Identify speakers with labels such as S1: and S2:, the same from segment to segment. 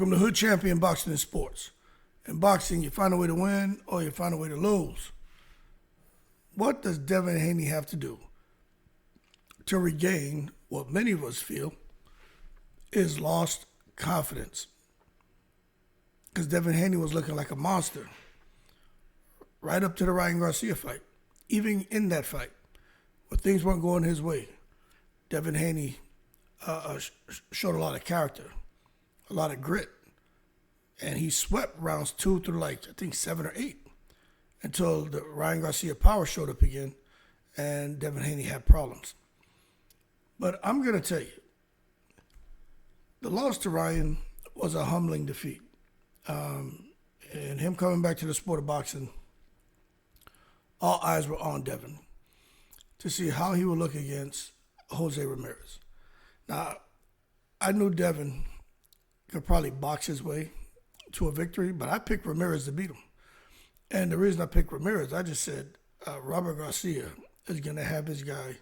S1: Welcome to Hood Champion Boxing and Sports. In boxing, you find a way to win or you find a way to lose. What does Devin Haney have to do to regain what many of us feel is lost confidence? Because Devin Haney was looking like a monster right up to the Ryan Garcia fight. Even in that fight, when things weren't going his way, Devin Haney showed a lot of character, a lot of grit, and he swept rounds 2 through I think 7 or 8 until the Ryan Garcia power showed up again and Devin Haney had problems. But I'm going to tell you, the loss to Ryan was a humbling defeat. And him coming back to the sport of boxing, all eyes were on Devin to see how he would look against Jose Ramirez. Now, I knew Devin could probably box his way to a victory, but I picked Ramirez to beat him. And the reason I picked Ramirez, I just said Robert Garcia is going to have his guy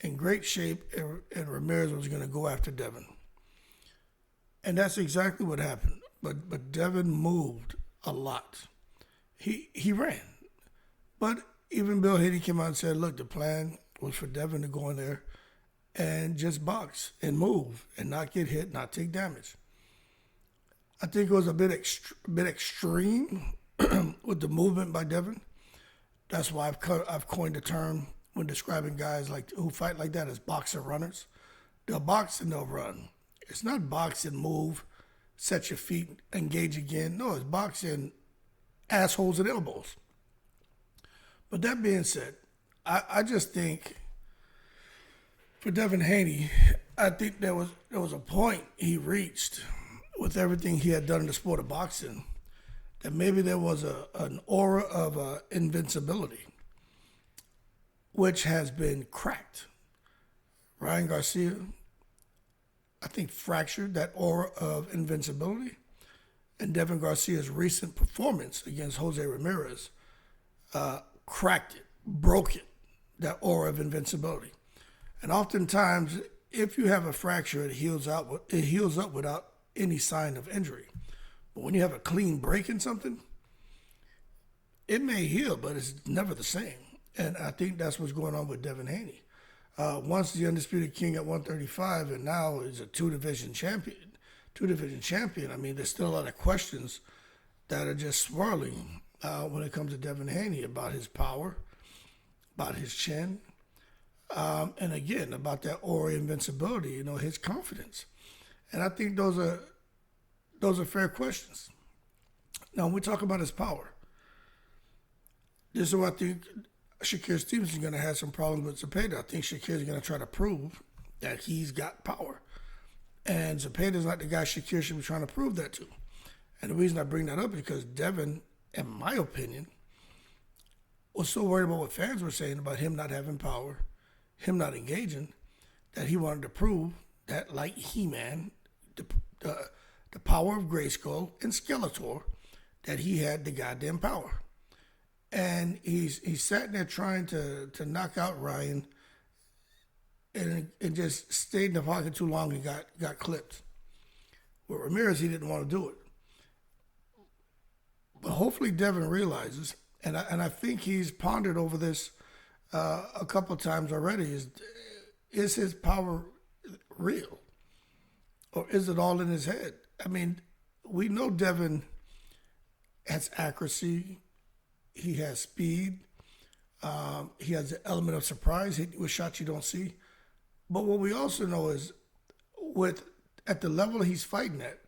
S1: in great shape, and Ramirez was going to go after Devin. And that's exactly what happened. But Devin moved a lot. He ran. But even Bill Haney came out and said, look, the plan was for Devin to go in there and just box and move and not get hit, not take damage. I think it was a bit extreme with the movement by Devin. That's why I've coined the term when describing guys who fight like that as boxer runners. They'll box and they'll run. It's not box and move, set your feet, engage again. No, it's boxing assholes and elbows. But that being said, I just think for Devin Haney, I think there was a point he reached with everything he had done in the sport of boxing, that maybe there was an aura of invincibility, which has been cracked. Ryan Garcia, I think, fractured that aura of invincibility, and Devin Garcia's recent performance against Jose Ramirez cracked it, broke it, that aura of invincibility. And oftentimes, if you have a fracture, it heals up without any sign of injury. But when you have a clean break in something, it may heal, but it's never the same. And I think that's what's going on with Devin Haney. Once the undisputed king at 135, and now is a two-division champion. I mean, there's still a lot of questions that are just swirling when it comes to Devin Haney about his power, about his chin, and again, about that aura of invincibility, his confidence. And I think those are fair questions. Now, when we talk about his power, this is where I think Shakur Stevenson is going to have some problems with Zepeda. I think Shakur is going to try to prove that he's got power. And Zepeda is not the guy Shakur should be trying to prove that to. And the reason I bring that up is because Devin, in my opinion, was so worried about what fans were saying about him not having power, him not engaging, that he wanted to prove that, like He-Man, the power of Grayskull and Skeletor, that he had the goddamn power. And he's sat there trying to knock out Ryan and just stayed in the pocket too long and got clipped. With Ramirez, he didn't want to do it. But hopefully Devin realizes, and I think he's pondered over this a couple of times already, is his power real? Or is it all in his head? I mean, we know Devin has accuracy. He has speed. He has the element of surprise with shots you don't see. But what we also know is at the level he's fighting at,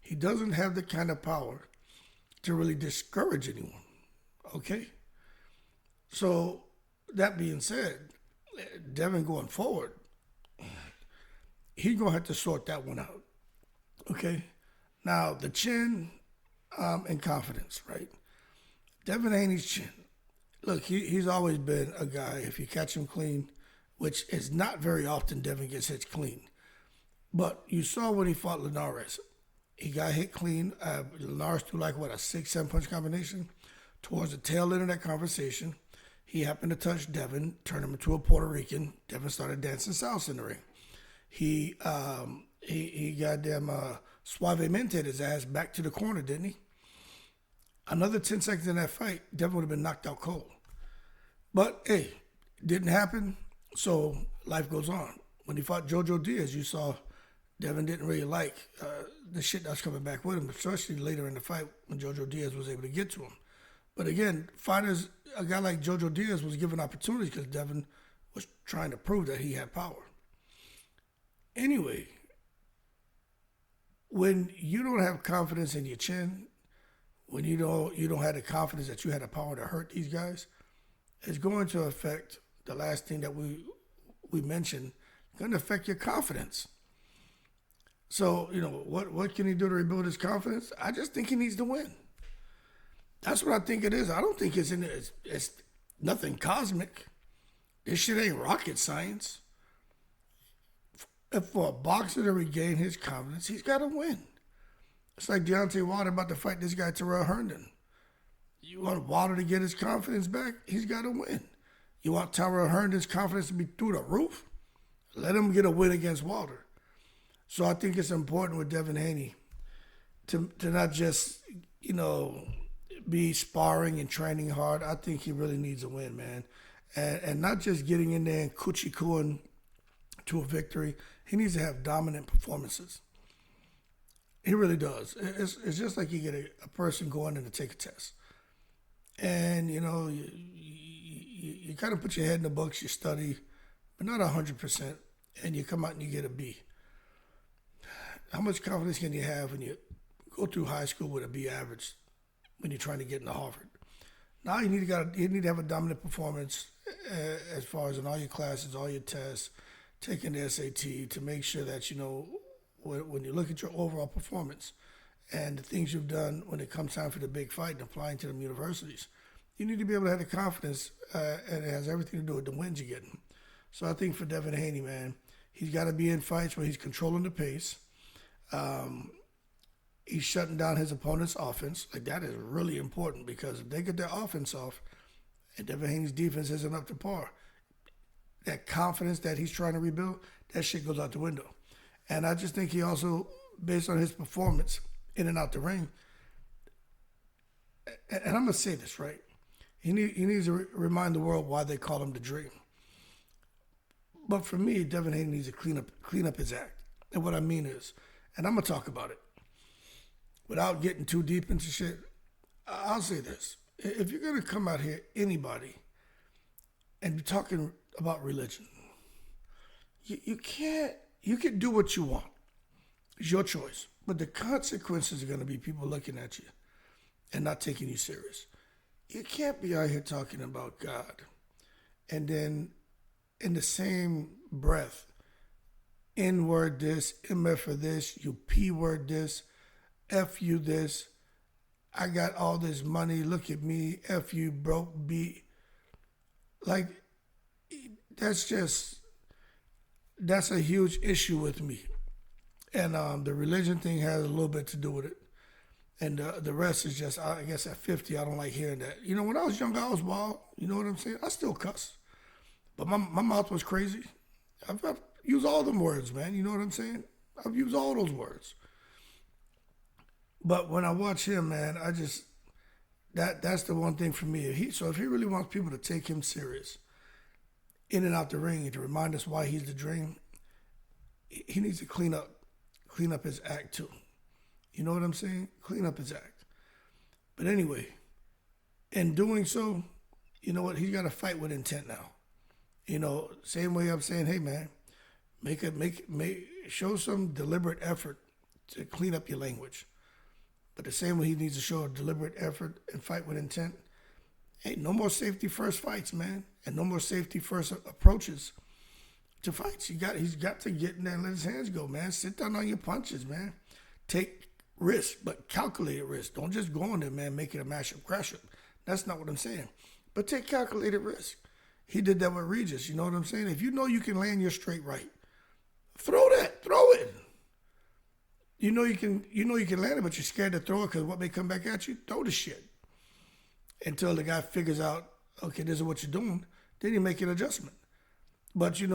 S1: he doesn't have the kind of power to really discourage anyone. Okay? So, that being said, Devin going forward, he's going to have to sort that one out. Okay? Now, the chin and confidence, right? Devin Haney's chin. Look, he's always been a guy, if you catch him clean, which is not very often Devin gets hit clean. But you saw when he fought Linares. He got hit clean. Linares threw a 6-7 punch combination. Towards the tail end of that conversation, he happened to touch Devin, turn him into a Puerto Rican. Devin started dancing salsa in the ring. He goddamn suavemente his ass back to the corner, didn't he? Another 10 seconds in that fight, Devin would have been knocked out cold. But hey, didn't happen, so life goes on. When he fought Jojo Diaz, you saw Devin didn't really like the shit that's coming back with him, especially later in the fight when Jojo Diaz was able to get to him. But again, fighters, a guy like Jojo Diaz was given opportunities because Devin was trying to prove that he had power. Anyway, when you don't have confidence in your chin, when you don't have the confidence that you had the power to hurt these guys, it's going to affect the last thing that we mentioned, going to affect your confidence. So, what can he do to rebuild his confidence? I just think he needs to win. That's what I think it is. I don't think it's nothing cosmic. This shit ain't rocket science. If for a boxer to regain his confidence, he's got to win. It's like Deontay Wilder about to fight this guy, Terrell Herndon. You want Wilder to get his confidence back? He's got to win. You want Terrell Herndon's confidence to be through the roof? Let him get a win against Wilder. So I think it's important with Devin Haney to not just, be sparring and training hard. I think he really needs a win, man. And not just getting in there and coochie-cooing to a victory. He needs to have dominant performances. He really does. It's just like you get a person going in to take a test. And, you kind of put your head in the books, you study, but not 100%, and you come out and you get a B. How much confidence can you have when you go through high school with a B average when you're trying to get into Harvard? Now you need to have a dominant performance as far as in all your classes, all your tests, taking the SAT to make sure that, when you look at your overall performance and the things you've done when it comes time for the big fight and applying to them universities, you need to be able to have the confidence, and it has everything to do with the wins you're getting. So I think for Devin Haney, man, he's got to be in fights where he's controlling the pace. He's shutting down his opponent's offense. Like, that is really important because if they get their offense off and Devin Haney's defense isn't up to par, that confidence that he's trying to rebuild, that shit goes out the window. And I just think he also, based on his performance in and out the ring, and I'm going to say this, right? He needs to remind the world why they call him the Dream. But for me, Devin Haney needs to clean up his act. And what I mean is, and I'm going to talk about it, without getting too deep into shit, I'll say this. If you're going to come out here, anybody, and be talking about religion, you can do what you want. It's your choice. But the consequences are going to be people looking at you and not taking you serious. You can't be out here talking about God and then in the same breath, N-word this, MF for this, you P-word this, F you this, I got all this money, look at me, F you broke B. Like, that's a huge issue with me. And the religion thing has a little bit to do with it. And the rest is just, I guess at 50, I don't like hearing that. When I was young, I was wild. You know what I'm saying? I still cuss. But my mouth was crazy. I've used all them words, man. You know what I'm saying? I've used all those words. But when I watch him, man, I just, that's the one thing for me. So if he really wants people to take him serious, in and out the ring, and to remind us why he's the Dream, he needs to clean up his act too. You know what I'm saying? Clean up his act. But anyway, in doing so, you know what? He's got to fight with intent now. Same way I'm saying, hey man, show some deliberate effort to clean up your language. But the same way he needs to show a deliberate effort and fight with intent. Hey, no more safety first fights, man, and no more safety first approaches to fights. He's got to get in there and let his hands go, man. Sit down on your punches, man. Take risks, but calculated risks. Don't just go in there, man, make it a mash-up, crash-up. That's not what I'm saying. But take calculated risks. He did that with Regis. You know what I'm saying? If you know you can land your straight right, throw it. You know you can land it, but you're scared to throw it because what may come back at you? Throw the shit. Until the guy figures out, okay, this is what you're doing. Then you make an adjustment. But you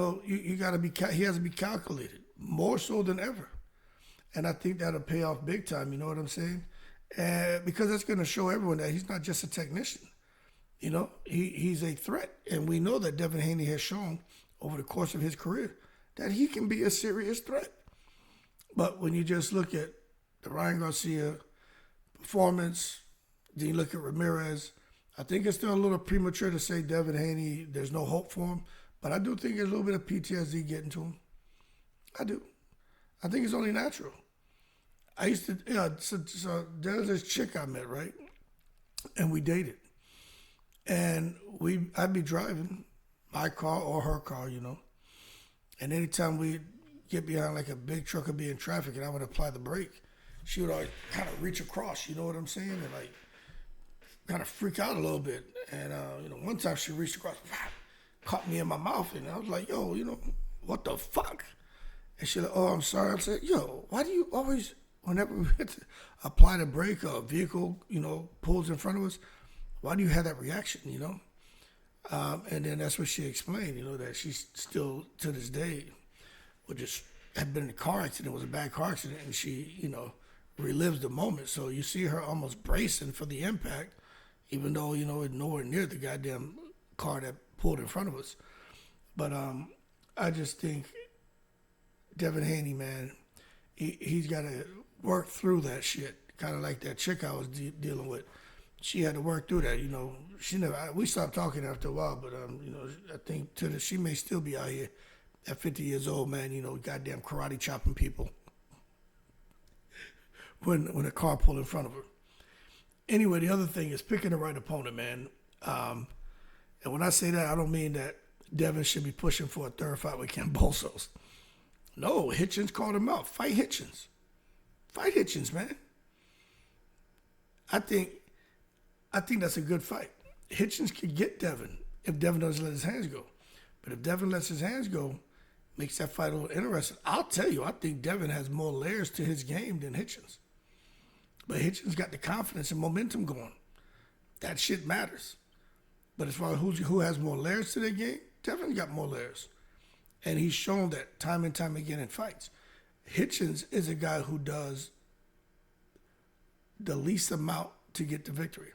S1: got to be. He has to be calculated more so than ever. And I think that'll pay off big time, you know what I'm saying? And because it's going to show everyone that he's not just a technician. You know, he's a threat. And we know that Devin Haney has shown over the course of his career that he can be a serious threat. But when you just look at the Ryan Garcia performance, then you look at Ramirez, I think it's still a little premature to say Devin Haney, there's no hope for him. But I do think there's a little bit of PTSD getting to him. I do. I think it's only natural. I used to, so there was this chick I met, right? And we dated. And I'd be driving my car or her car, you know. And anytime we get behind like a big truck or be in traffic and I would apply the brake, she would always kind of reach across, you know what I'm saying? And like kind of freak out a little bit. And, one time she reached across, caught me in my mouth. And I was like, yo, what the fuck? And she's like, oh, I'm sorry. I said, yo, why do you always, whenever we hit to apply the brake or a vehicle, pulls in front of us, why do you have that reaction, And then that's what she explained, that she's still, to this day, had been in a car accident, was a bad car accident, and she, relives the moment. So you see her almost bracing for the impact, even though, it's nowhere near the goddamn car that pulled in front of us. But I just think Devin Haney, man, he's got to work through that shit, kind of like that chick I was dealing with. She had to work through that, we stopped talking after a while, but, I think she may still be out here at 50 years old, man, goddamn karate chopping people when a car pulled in front of her. Anyway, the other thing is picking the right opponent, man. And when I say that, I don't mean that Devin should be pushing for a third fight with Kambosos. No, Hitchins called him out. Fight Hitchins. Fight Hitchins, man. I think that's a good fight. Hitchins could get Devin if Devin doesn't let his hands go. But if Devin lets his hands go, makes that fight a little interesting. I'll tell you, I think Devin has more layers to his game than Hitchins. But Hitchins got the confidence and momentum going. That shit matters. But as far as who has more layers to their game, Devin got more layers. And he's shown that time and time again in fights. Hitchins is a guy who does the least amount to get the victory.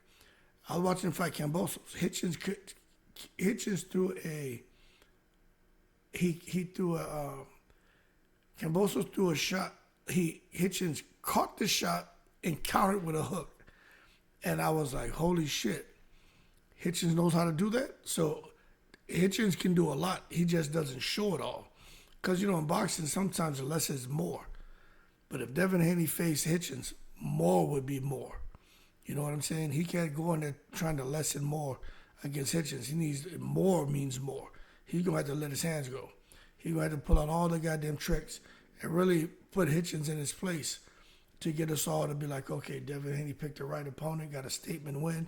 S1: I was watching him fight Kambosos. Hitchins threw Kambosos threw a shot. Hitchins caught the shot and countered with a hook. And I was like, holy shit. Hitchins knows how to do that. So Hitchins can do a lot. He just doesn't show it all. Because, in boxing, sometimes less is more. But if Devin Haney faced Hitchins, more would be more. You know what I'm saying? He can't go in there trying to lessen more against Hitchins. He needs more means more. He's going to have to let his hands go. He's going to have to pull out all the goddamn tricks and really put Hitchins in his place to get us all to be like, okay, Devin Haney picked the right opponent, got a statement win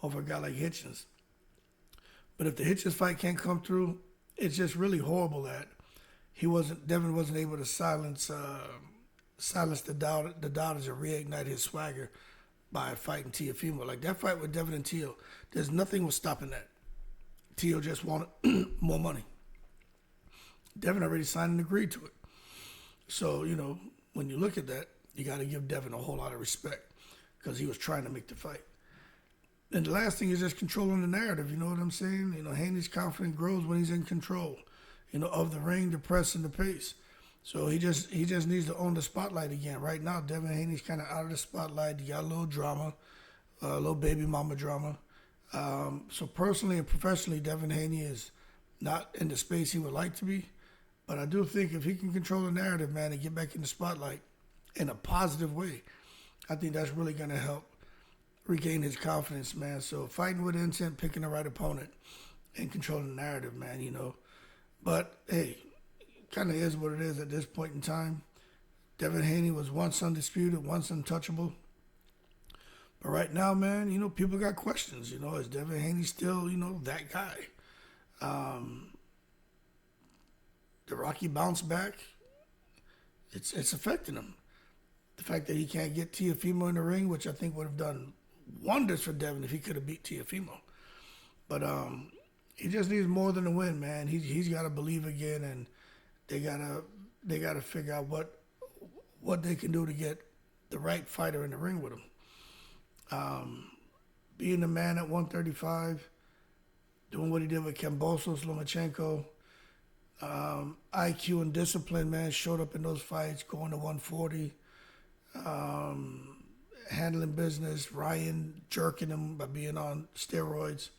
S1: over a guy like Hitchins. But if the Hitchins fight can't come through, it's just really horrible that Devin wasn't able to silence the doubters and reignite his swagger by fighting Teofimo. Like that fight with Devin and Teo, there's nothing was stopping that. Teo just wanted more money. Devin already signed and agreed to it. So, when you look at that, you got to give Devin a whole lot of respect because he was trying to make the fight. And the last thing is just controlling the narrative, you know what I'm saying? Haney's confidence grows when he's in control, of the ring, the press, and the pace. So he just needs to own the spotlight again. Right now, Devin Haney's kind of out of the spotlight. He got a little drama, a little baby mama drama. So personally and professionally, Devin Haney is not in the space he would like to be. But I do think if he can control the narrative, man, and get back in the spotlight in a positive way, I think that's really going to help regain his confidence, man. So fighting with intent, picking the right opponent, and controlling the narrative, man, But, hey, kind of is what it is at this point in time. Devin Haney was once undisputed, once untouchable. But right now, man, people got questions. Is Devin Haney still, that guy? The Rocky bounce back, it's affecting him. The fact that he can't get Teofimo in the ring, which I think would have done wonders for Devin if he could have beat Teofimo. But he just needs more than a win, man. He's got to believe again, and they gotta figure out what they can do to get the right fighter in the ring with him. Being the man at 135, doing what he did with Kambosos, Lomachenko, IQ and discipline, man, showed up in those fights, going to 140, handling business, Ryan jerking him by being on steroids,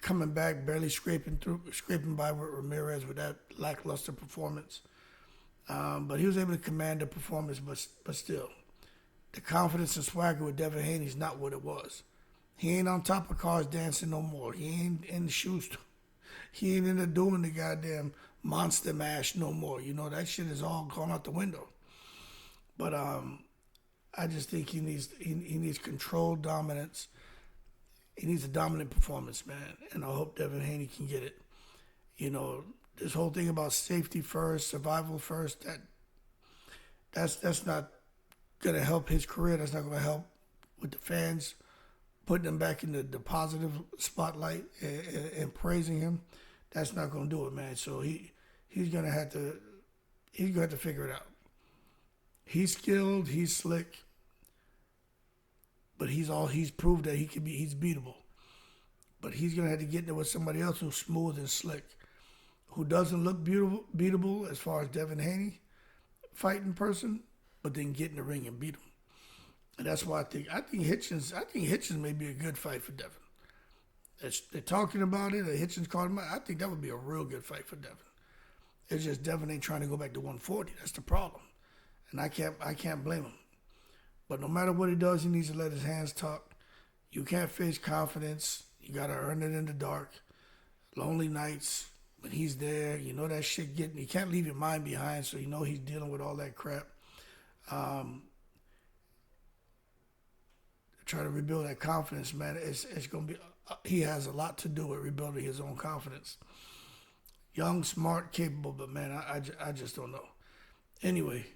S1: coming back, barely scraping by with Ramirez with that lackluster performance. But he was able to command the performance, but still, the confidence and swagger with Devin Haney is not what it was. He ain't on top of cars dancing no more. He ain't in the shoes. He ain't into doing the goddamn monster mash no more. You know, that shit is all gone out the window. But I just think he needs controlled dominance. He needs a dominant performance, man. And I hope Devin Haney can get it. You know, this whole thing about safety first, survival first, that's not gonna help his career. That's not gonna help with the fans, putting him back in the positive spotlight and praising him. That's not gonna do it, man. So he's gonna have to figure it out. He's skilled, he's slick, but he's proved that he's beatable. But he's gonna have to get there with somebody else who's smooth and slick, who doesn't look beatable as far as Devin Haney, fighting person, but then get in the ring and beat him. And that's why I think Hitchins may be a good fight for Devin. They're talking about it. Hitchins called him out. I think that would be a real good fight for Devin. It's just Devin ain't trying to go back to 140. That's the problem, and I can't blame him. But no matter what he does, he needs to let his hands talk. You can't face confidence. You gotta earn it in the dark. Lonely nights when he's there, you know that shit getting. You can't leave your mind behind, so you know he's dealing with all that crap. Try to rebuild that confidence, man. It's gonna be. He has a lot to do with rebuilding his own confidence. Young, smart, capable, but man, I just don't know. Anyway,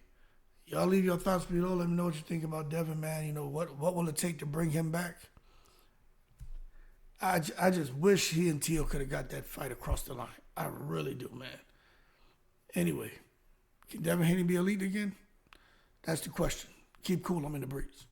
S1: y'all leave your thoughts below. Let me know what you think about Devin, man. You know what will it take to bring him back? I just wish he and Teo could have got that fight across the line. I really do, man. Anyway, can Devin Haney be elite again? That's the question. Keep cool. I'm in the breeze.